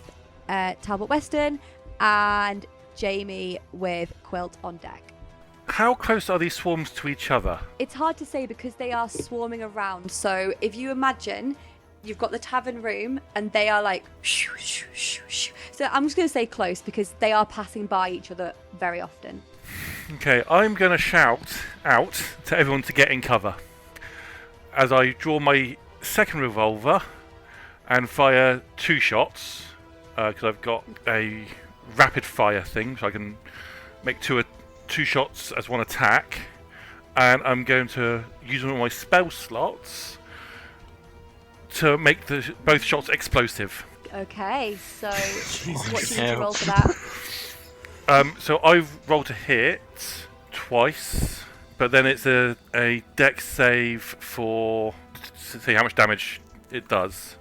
Talbot Weston and Jamie with Quilt on deck. How close are these swarms to each other? It's hard to say because they are swarming around. So if you imagine you've got the tavern room and they are like shoo, shoo, shoo, shoo. So I'm just going to say close because they are passing by each other very often. Okay, I'm going to shout out to everyone to get in cover as I draw my second revolver and fire 2 shots because I've got a rapid fire thing, so I can make 2 shots as one attack, and I'm going to use one of my spell slots to make both shots explosive. Okay, so what do you need to roll for that? So I've rolled to hit twice, but then it's a dex save for to see how much damage it does.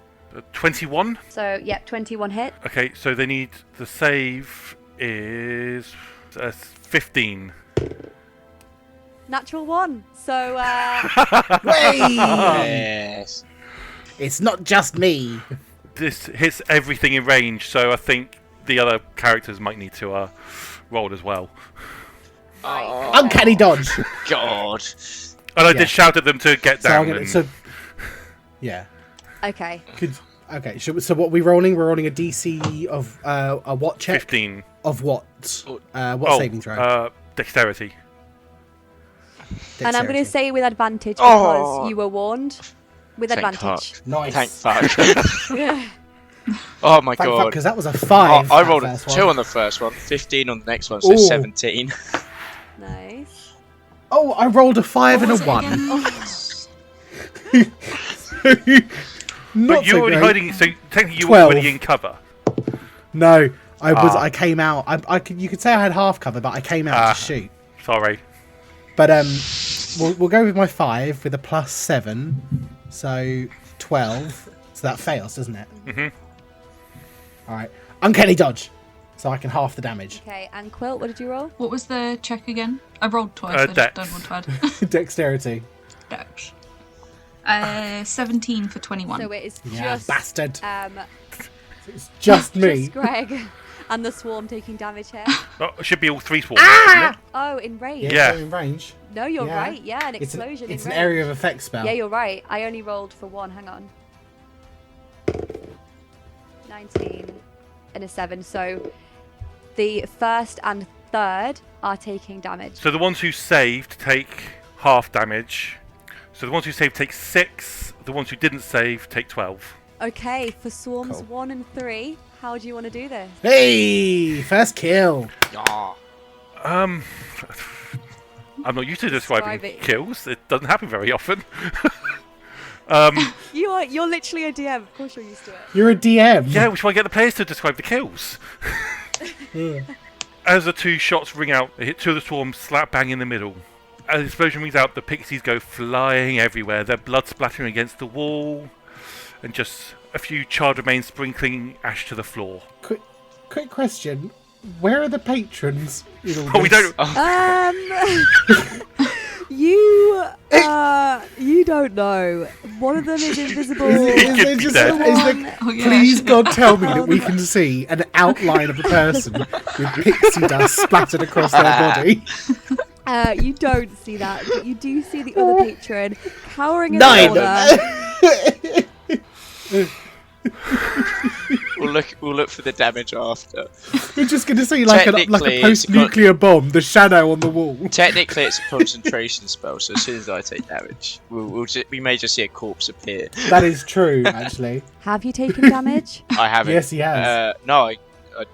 21. So, yeah, 21 hit. Okay, so they need the save is 15. Natural 1. So, Yes. It's not just me. This hits everything in range, so I think the other characters might need to roll as well. Oh, Uncanny dodge. God. And I did shout at them to get down. Yeah. okay. So what are we rolling? We're rolling a DC of a what check? 15. Of what? What saving throw? Dexterity. And I'm going to say with advantage because you were warned. With Thank advantage. fuck. Nice. Thank fuck. Oh my god. Because that was a 5. I rolled a 2 on the first one, 15 on the next one, so 17. Nice. Oh, I rolled a 5 and a was it 1. again? Not But you so were already great. hiding, so technically you 12. were already in cover. No, I was. Ah. I came out. You could say I had half cover, but I came out to shoot. Sorry. But we'll go with my 5 with a +7, so 12. So that fails, doesn't it? Mhm. All right, uncanny dodge, so I can half the damage. Okay, and Quilt, what did you roll? What was the check again? I rolled twice. I just Dex. don't want to add. Dexterity. Dex. 17 for 21. So it is Yeah, just bastard. It's Just me. just Greg and the swarm taking damage here. Oh, it should be all 3 swarms, isn't it? Oh, in range. Yeah. so in range. No, you're Yeah. right. Yeah, an It's explosion. It's in an range. area of effect spell. Yeah, you're right. I only rolled for 1. Hang on. 19 and a 7. So the first and third are taking damage. So the ones who saved take half damage. So the ones who saved take 6. The ones who didn't save take 12. Okay, for swarms Cool. 1 and 3, how do you want to do this? Hey, first kill. Yeah. I'm not used to describing Describe it. kills. It doesn't happen very often. You're literally a DM. Of course you're used to it. You're a DM. Yeah, which one get the players to describe the kills. Yeah. As the 2 shots ring out, they hit 2 of the swarms slap bang in the middle. As the explosion rings out, the pixies go flying everywhere, their blood splattering against the wall, and just a few charred remains sprinkling ash to the floor. Quick question: where are the patrons? In all Oh, we this? don't. You don't know. One of them is invisible. Is there be just dead. Oh, yeah, please actually. God tell me that we can see an outline of a person with pixie dust splattered across their body. You don't see that, but you do see the other patron cowering in 9. the corner. We'll look for the damage after. We're just going to see like a Technically, it's post-nuclear bomb, the shadow on the wall. Technically, it's a concentration spell, so as soon as I take damage, we may just see a corpse appear. That is true, actually. Have you taken damage? I haven't. Yes, he has. No,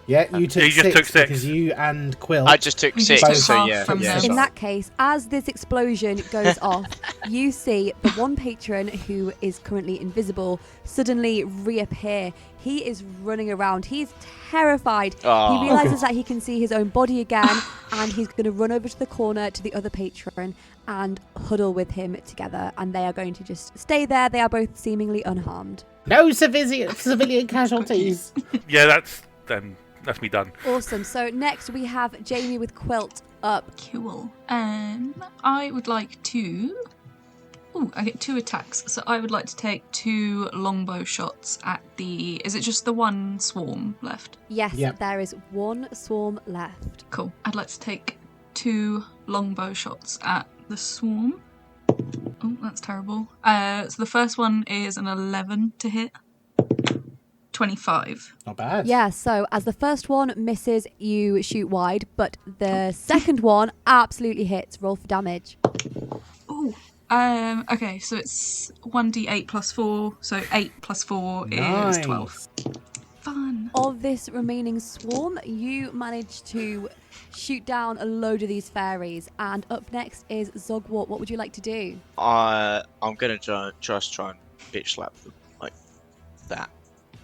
Yeah, you took you just 6 took 6. because you and Quilt. I just took We 6, just took so half yeah. from yeah. them. In that case, as this explosion goes off, you see the one patron who is currently invisible suddenly reappear. He is running around. He's terrified. Oh. He realizes that he can see his own body again, and he's going to run over to the corner to the other patron and huddle with him together. And they are going to just stay there. They are both seemingly unharmed. No civilian casualties. Yeah, that's me done. Awesome. So next we have Jamie with Quilt up. Cool. I would like to... Ooh, I get 2 attacks. So I would like to take 2 longbow shots at the... Is it just the one swarm left? Yes, Yep. there is one swarm left. Cool. I'd like to take 2 longbow shots at the swarm. Oh, that's terrible. So the first one is an 11 to hit. 25. Not bad. Yeah, so as the first one misses, you shoot wide, but the second one absolutely hits. Roll for damage. Ooh. Okay, so it's 1d8 plus 4, so 8 plus 4 Nice. is 12. Fun. Of this remaining swarm, you manage to shoot down a load of these fairies, and up next is Zogwart. What would you like to do? I'm gonna just try and bitch slap them like that.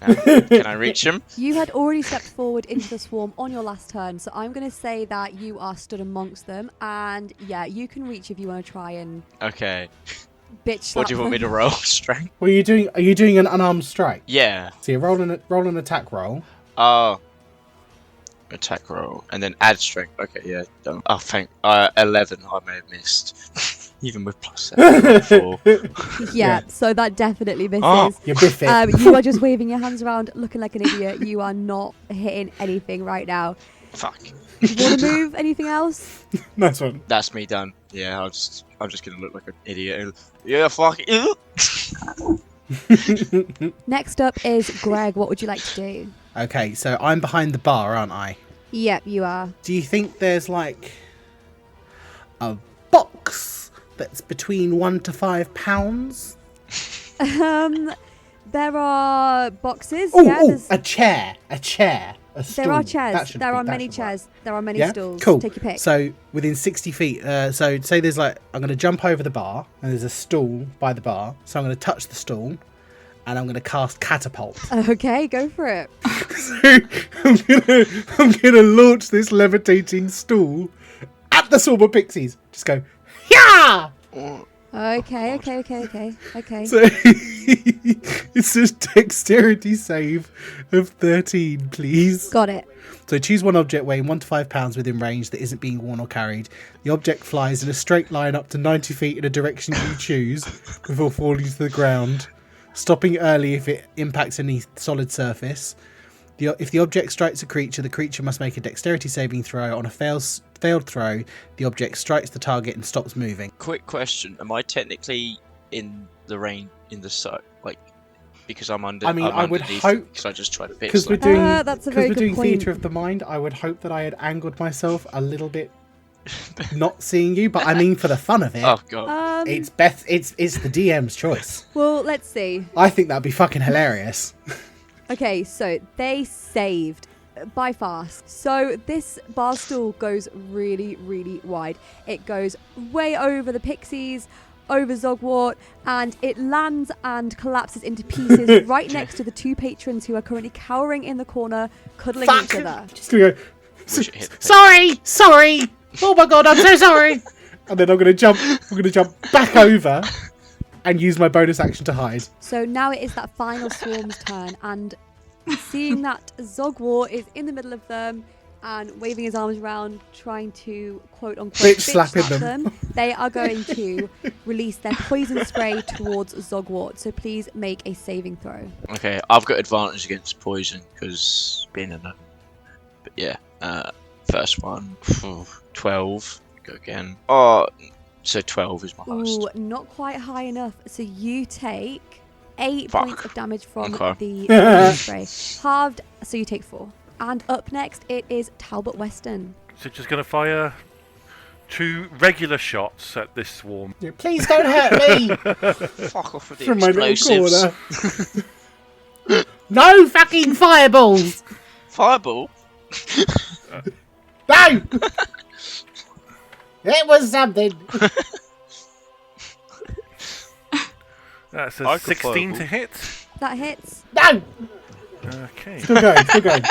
Can I reach him? You had already stepped forward into the swarm on your last turn, so I'm going to say that you are stood amongst them, and yeah, you can reach if you want to try and Okay. bitch slap What do you want me to them. roll? Strength? What are you doing? Are you doing an unarmed strike? Yeah. So you roll an attack roll. Oh. Attack roll and then add strength. Okay, yeah. Done. Oh, thank. 11. I may have missed. Even with +7. 4. Yeah, so that definitely misses. Oh. You biff it. You are just waving your hands around, looking like an idiot. You are not hitting anything right now. Fuck. Do you want to move? Anything else? Nice one. That's me done. Yeah, I'm just gonna look like an idiot. Yeah, fuck it. Next up is Greg. What would you like to do? Okay, so I'm behind the bar, aren't I? Yep, you are. Do you think there's like a box that's between 1 to 5 pounds? There are boxes. Oh, yeah, there's... a chair. A stool. There are That chairs. should There be- are that many should work. chairs. There are many Yeah? stools. Cool. Take your pick. So within 60 feet, so say there's like, I'm going to jump over the bar and there's a stool by the bar. So I'm going to touch the stool and I'm going to cast catapult. Okay, go for it. So I'm gonna launch this levitating stool at the swarm of pixies. Just go, yeah! Okay. So it's a dexterity save of 13, please. Got it. So choose one object weighing 1 to 5 pounds within range that isn't being worn or carried. The object flies in a straight line up to 90 feet in a direction you choose before falling to the ground, stopping early if it impacts any solid surface. If the object strikes a creature, the creature must make a dexterity saving throw. On a failed throw, the object strikes the target and stops moving. Quick question: am I technically in the rain in the like because I'm under? I mean, I'm I would underneath hope- because I just tried to pitch. Because we're slam. doing, That's a very good point. theatre of the mind, I would hope that I had angled myself a little bit not seeing you, but I mean for the fun of it. Oh god! It's Beth. It's the DM's choice. Well, let's see. I think that'd be fucking hilarious. Okay, so they saved by fast. So this bar stool goes really, really wide. It goes way over the pixies, over Zogwart, and it lands and collapses into pieces right next to the two patrons who are currently cowering in the corner, cuddling each other. Just gonna go. Wish it hit the Sorry. Oh my god, I'm so sorry. And then I'm gonna jump back over and use my bonus action to hide. So now it is that final swarm's turn, and seeing that Zogwart is in the middle of them and waving his arms around, trying to quote unquote Bitch slapping them. they are going to release their poison spray towards Zogwart. So please make a saving throw. Okay, I've got advantage against poison because being a gnome. But yeah, first one, 12. Go again. Oh, so 12 is my highest. Ooh, not quite high enough. So you take 8 Fuck. points of damage from Okay. the poison spray. Halved, so you take 4. And up next, it is Talbot Weston. So just going to fire 2 regular shots at this swarm. Yeah, please don't hurt me. Fuck off with the From my little explosives. corner. No fucking fireballs. Fireball? No. It was something. That's a I could 16 to fireball. hit. That hits. No. Okay. Still going.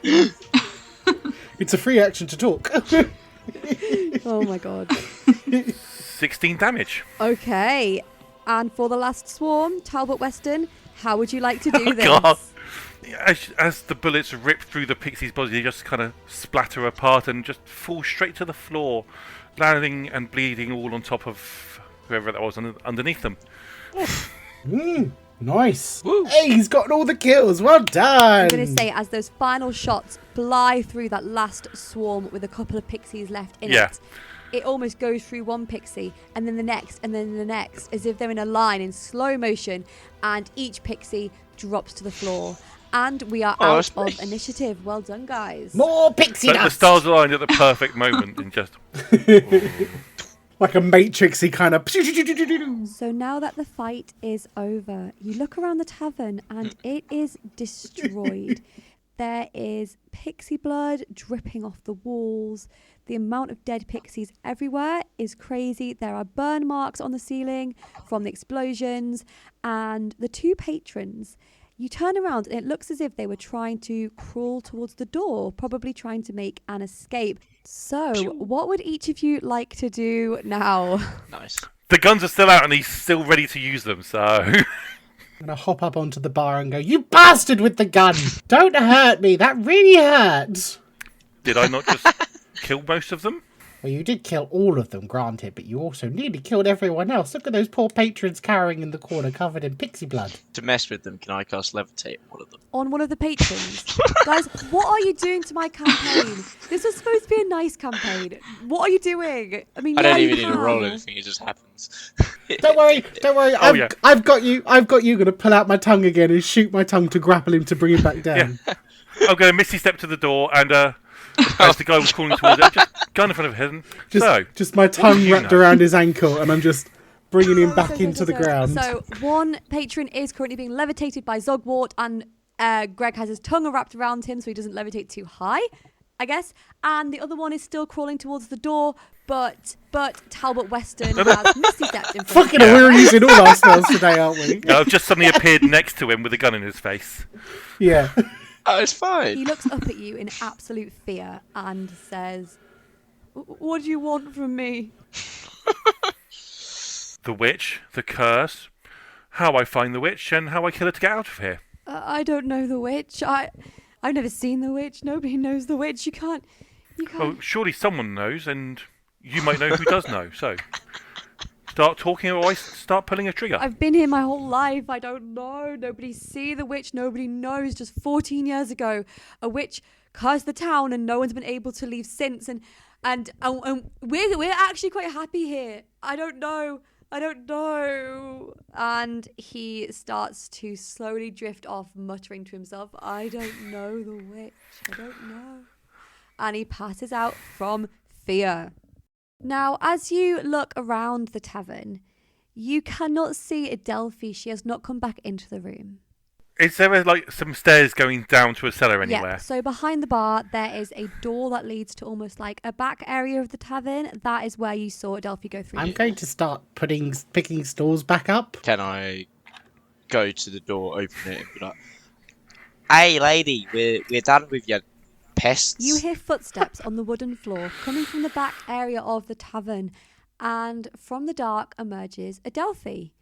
Do- It's a free action to talk. Oh my god. 16 damage. Okay. And for the last swarm, Talbot Weston, how would you like to do this? God. As the bullets rip through the pixie's body, they just kind of splatter apart and just fall straight to the floor, landing and bleeding all on top of whoever that was underneath them. Nice. Woo. Hey, he's gotten all the kills. Well done. I'm going to say, as those final shots fly through that last swarm with a couple of pixies left in Yeah. it almost goes through one pixie and then the next and then the next, as if they're in a line in slow motion, and each pixie drops to the floor. And we are Oh, out that's of nice. initiative. Well done, guys. More pixie But the dust. stars aligned at the perfect moment and just... Like a matrixy kind of. So now that the fight is over, you look around the tavern and it is destroyed. There is pixie blood dripping off the walls. The amount of dead pixies everywhere is crazy. There are burn marks on the ceiling from the explosions. And the two patrons, you turn around and it looks as if they were trying to crawl towards the door, probably trying to make an escape. So, what would each of you like to do now? Nice. The guns are still out and he's still ready to use them, so... I'm gonna hop up onto the bar and go, "You bastard with the gun! Don't hurt me. That really hurts." Did I not just kill most of them? Well, you did kill all of them, granted, but you also nearly killed everyone else. Look at those poor patrons cowering in the corner, covered in pixie blood. To mess with them, can I cast levitate on one of them? On one of the patrons. Guys, what are you doing to my campaign? This was supposed to be a nice campaign. What are you doing? I mean, I don't yeah, even you need to can. roll anything, it just happens. Don't worry. Oh, yeah. I've got you. Gonna pull out my tongue again and shoot my tongue to grapple him to bring him back down. I'm going to misty step to the door and, as the guy was calling towards it, just gun in front of him. Just my tongue you wrapped know? around his ankle, and I'm just bringing him back into the ground. So one patron is currently being levitated by Zogwart, and Greg has his tongue wrapped around him so he doesn't levitate too high, I guess. And the other one is still crawling towards the door, but Talbot Weston has Misty stepped in front. Fucking hell, we're using all our spells today, aren't we? I've just suddenly appeared next to him with a gun in his face. Yeah. Oh, it's fine. He looks up at you in absolute fear and says, "What do you want from me?" The witch, the curse, how I find the witch, and how I kill her to get out of here. I don't know the witch. I've never seen the witch. Nobody knows the witch. You can't. Oh, surely someone knows, and you might know who does know. So, start talking or I start pulling a trigger. I've been here my whole life. I don't know. Nobody see the witch. Nobody knows. Just 14 years ago, a witch cursed the town, and no one's been able to leave since. And we're actually quite happy here. I don't know. And he starts to slowly drift off, muttering to himself, "I don't know the witch. I don't know." And he passes out from fear. Now, as you look around the tavern, you cannot see Adelphi. She has not come back into the room. Is there like some stairs going down to a cellar anywhere? Yeah, so behind the bar, there is a door that leads to almost like a back area of the tavern. That is where you saw Adelphi go through. I'm going to start picking stools back up. Can I go to the door, open it, and be like, "Hey, lady, we're done with your pests." You hear footsteps on the wooden floor coming from the back area of the tavern, and from the dark emerges Adelphi.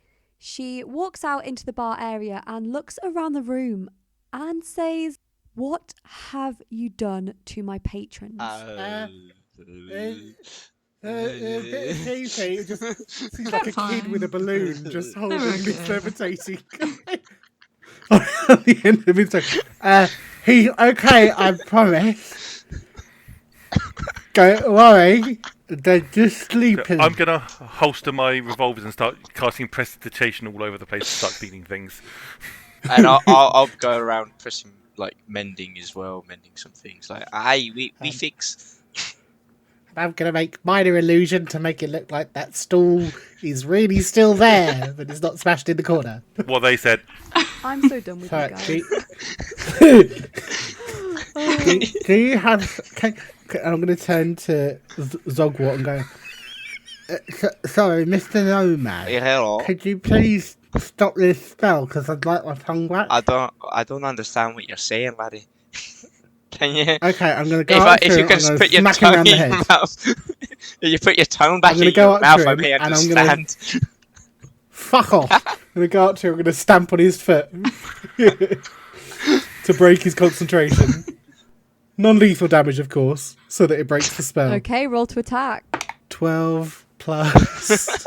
She walks out into the bar area and looks around the room and says, "What have you done to my patrons?" A bit of Casey, it just seems like a kid with a balloon just holding this levitating on the end of his okay, I promise. Don't worry, they're just sleeping. I'm going to holster my revolvers and start casting prestidigitation all over the place and start cleaning things. And I'll go around pressing, like, mending as well, mending some things. Like, "Hey, we fix." I'm going to make minor illusion to make it look like that stool is really still there, but it's not smashed in the corner. What they said. I'm so done with you guys. Do you have... I'm going to turn to Zogwart and go, sorry, Mr. Nomad. Yeah, hello. Could you please stop this spell, because I'd like my tongue back? I don't understand what you're saying, laddie. Can you? Okay, I'm going to go up to if you him, can I'm put gonna your smack him tongue around in the your head. mouth. You put your tongue back I'm in gonna go your up to mouth, him I may and I'm gonna- understand. Fuck off. I'm going to go up to him, I'm going to stamp on his foot to break his concentration. Non-lethal damage, of course, so that it breaks the spell. Okay, roll to attack. 12 plus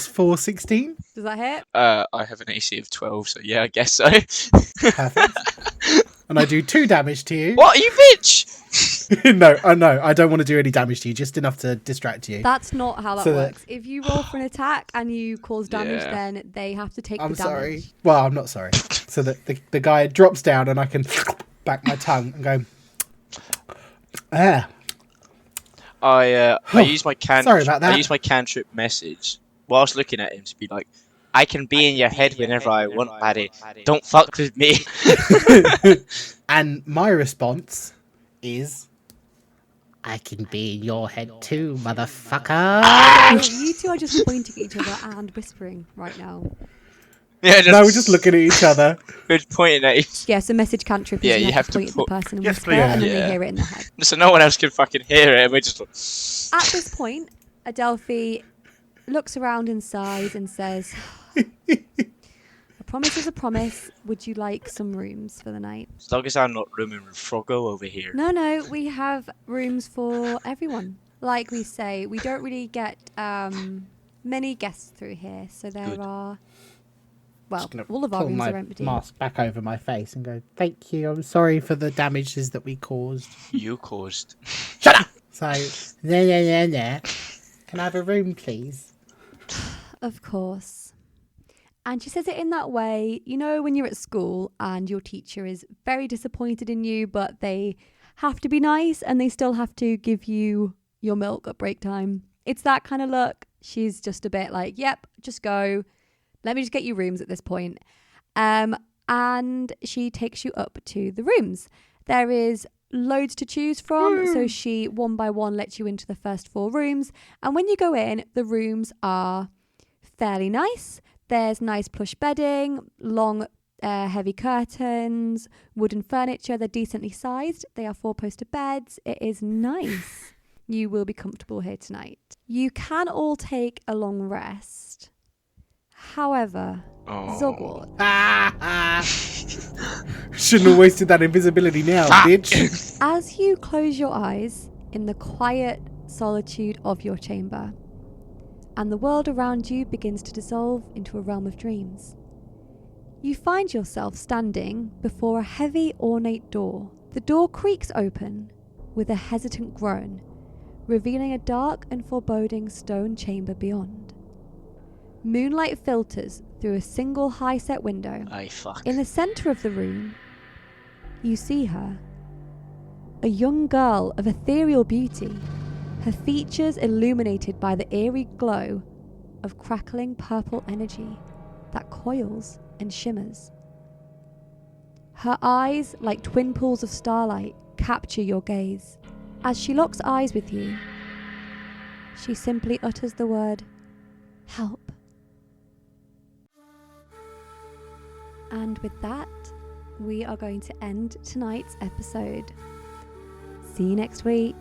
4, 16. Does that hit? I have an AC of 12, so yeah, I guess so. Perfect. And I do 2 damage to you. What, you bitch? No, I don't want to do any damage to you, just enough to distract you. That's not how that So works. If you roll for an attack and you cause damage, Yeah. then they have to take I'm the damage. sorry. Well, I'm not sorry. So that the guy drops down and I can back my tongue and go, I use my Sorry about that. I use my cantrip message whilst looking at him to be like, "I can be in your head whenever I want, laddie. Don't fuck with me." And my response is, I can be in your head too, motherfucker. You two are just pointing at each other and whispering right now. Yeah, No, we're just looking at each other. We're pointing at each. Yeah, so message cantrip is Yeah, you have to point at the put- person and Yes, whisper, please. and then Yeah. they hear it in their head. So no one else can fucking hear it, and we're just like, At this point, Adelphi looks around and sighs and says, "A promise is a promise. Would you like some rooms for the night?" as long as I'm not rooming with Froggo over here. No, we have rooms for everyone. Like we say, we don't really get many guests through here, so there Good. are... Well, Just gonna all of our pull rooms my are empty. mask back over my face and go, thank you, I'm sorry for the damages that we caused. You caused. Shut up! So, yeah. Can I have a room, please? Of course. And she says it in that way, you know, when you're at school and your teacher is very disappointed in you, but they have to be nice and they still have to give you your milk at break time. It's that kind of look. She's just a bit like, yep, just go. Let me just get you rooms at this point. And she takes you up to the rooms. There is loads to choose from, so she one by one lets you into the first 4 rooms. And when you go in, the rooms are fairly nice. There's nice plush bedding, long heavy curtains, wooden furniture. They're decently sized. They are 4-poster beds. It is nice. You will be comfortable here tonight. You can all take a long rest. However, Zogwart. Shouldn't have wasted that invisibility now, bitch. As you close your eyes in the quiet solitude of your chamber, and the world around you begins to dissolve into a realm of dreams, you find yourself standing before a heavy, ornate door. The door creaks open with a hesitant groan, revealing a dark and foreboding stone chamber beyond. Moonlight filters through a single high-set window. Ay, fuck. In the centre of the room, you see her. A young girl of ethereal beauty, her features illuminated by the eerie glow of crackling purple energy that coils and shimmers. Her eyes, like twin pools of starlight, capture your gaze. As she locks eyes with you, she simply utters the word, "Help." And with that, we are going to end tonight's episode. See you next week.